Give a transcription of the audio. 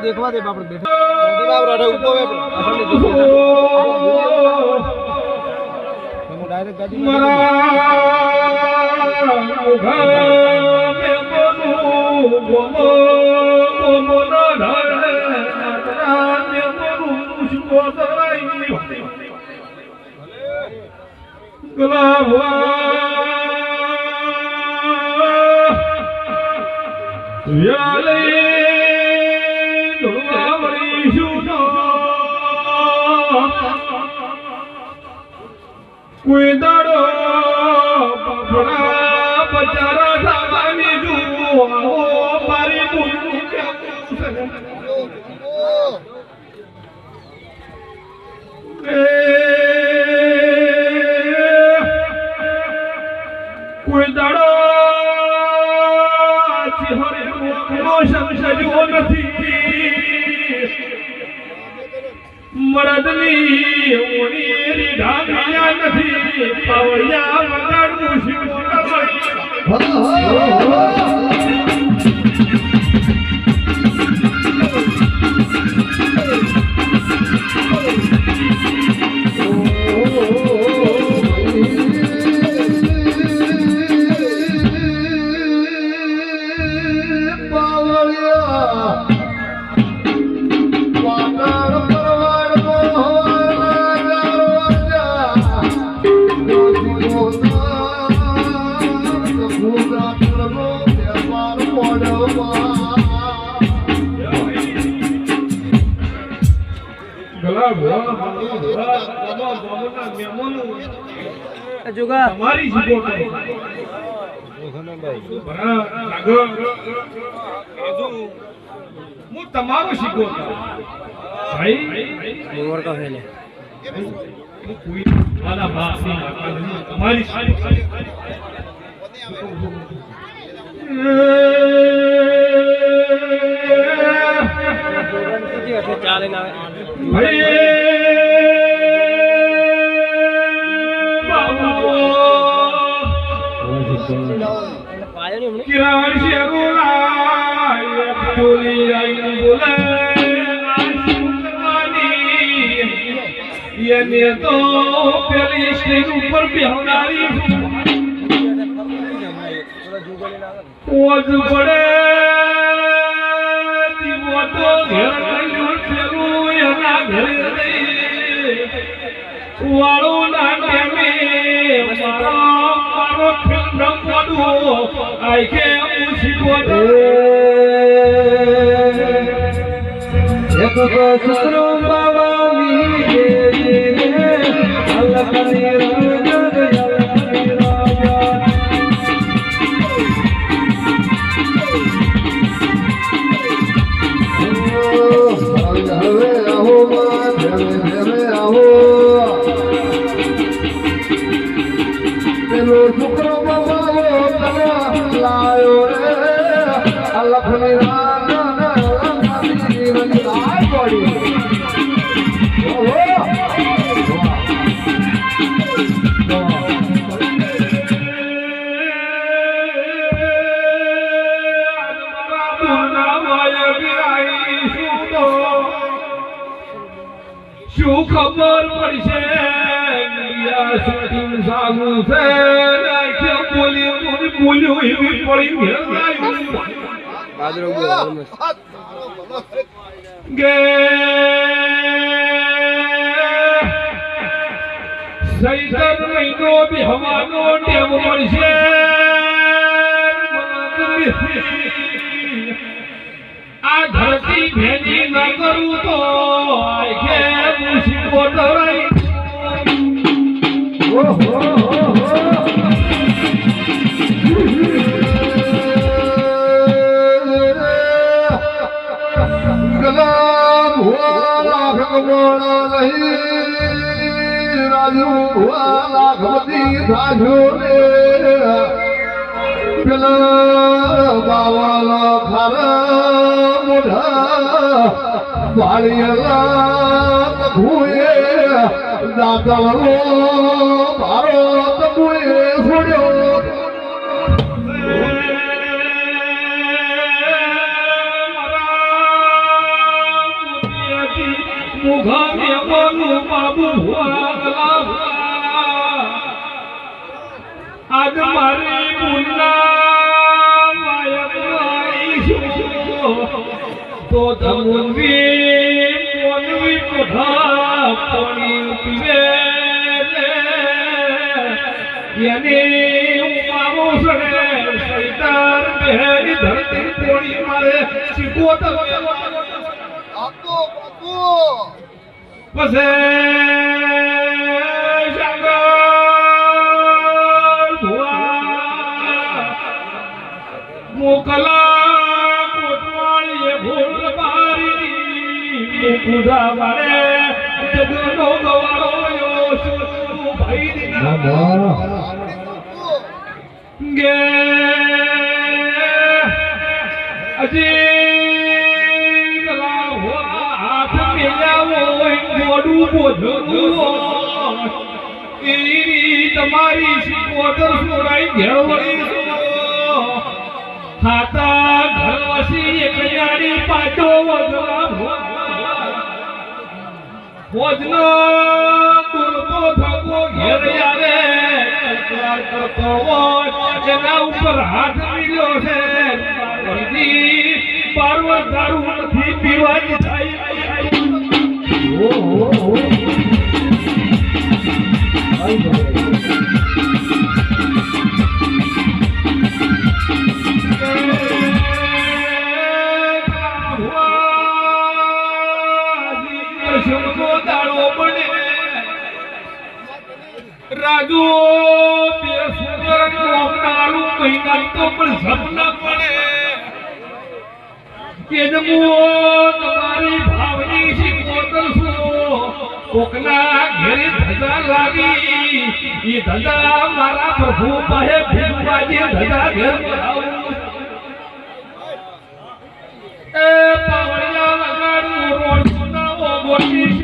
देखवा दे बाप बैठा डायरेक्ट गाड़ी Cuidado, para bachara sagani juo pari bulu cuidado, chihare motion sajo nathi मरदनी उनीरी ढालिया नथी पवैया मगड़ू शिको juga हमारी शिको बरा लागो एजो मु तमारो शिको भाई उमर का है कोई वाला बात नहीं हमारी भाई કિરણ શેરુલાય બોલી આઈ બોલે એને તો પેલી સ્ટેજ ઉપર બેહનારી ઓજ પડે દીવો તો ઘેર કઈ ફેરું એના ઘરે વાળો ના ટેમે મારો ફિલ્મ પડું આઈ કે મુસીબત એક તો સસરો બાવા મી અલ્લાહ કરી શું ખબર પડશે સાગું છે બોલ્યું એવી પડી ગે સૈતર મહિનો બેહવાનો ટેવ મળશે આ ધરતી ભેજી ન કરું તો કે મુસીબત રહી ગલામ હુઆ લાખ ગોણા નહીં રાજુ હુઆ લાખ બધી સાજો રે પેલા બાવાલા ખારા મોઢા વાળિયલા ભૂએ દાદલો મારો તબુએ છોડ્યો મુઘામે બોલું બાબુ હુઆ આજ મારી મુન્ના માયક તો ધમુંવી મોનવી કોઠા પાણી પીવે યને ઉમાવો સડે સૈતાન બેહરી ધરતી પોણી મારે શીખો તમે આપો બાપુ પસે મોકલા કોટવાળીએ ભૂલ મારી પૂજા વાળે જગનો ગવાળો યો શું ભાઈ દીના ગે અજી ગલા હાથ મેલાવો મોડું બોધવું ઈ તમારી શીખોતર સોડાઈ ઘેરવળી ખાતા ઘરવાસી એકયાડી પાટો વગલા ભોજનો દુરતો થકો ઘેર આવે તકરાર કરતો હોય એના ઉપર હાથ મિલ્યો છે પાર્વત દારૂ નથી પીવાની થાય રાજુ બે સુંદર નાલું મહિના તો પણ સપના પડે કે તમારી ભાવની શીખોતર છું કોકના ઘેરે ધજા લાવી એ ધજા મારા પ્રભુ પાસે ભીમવાજી ધજા ઘેર બોલાવું એ પાવડિયા લગાડું રોડ સુનાવો ગોટી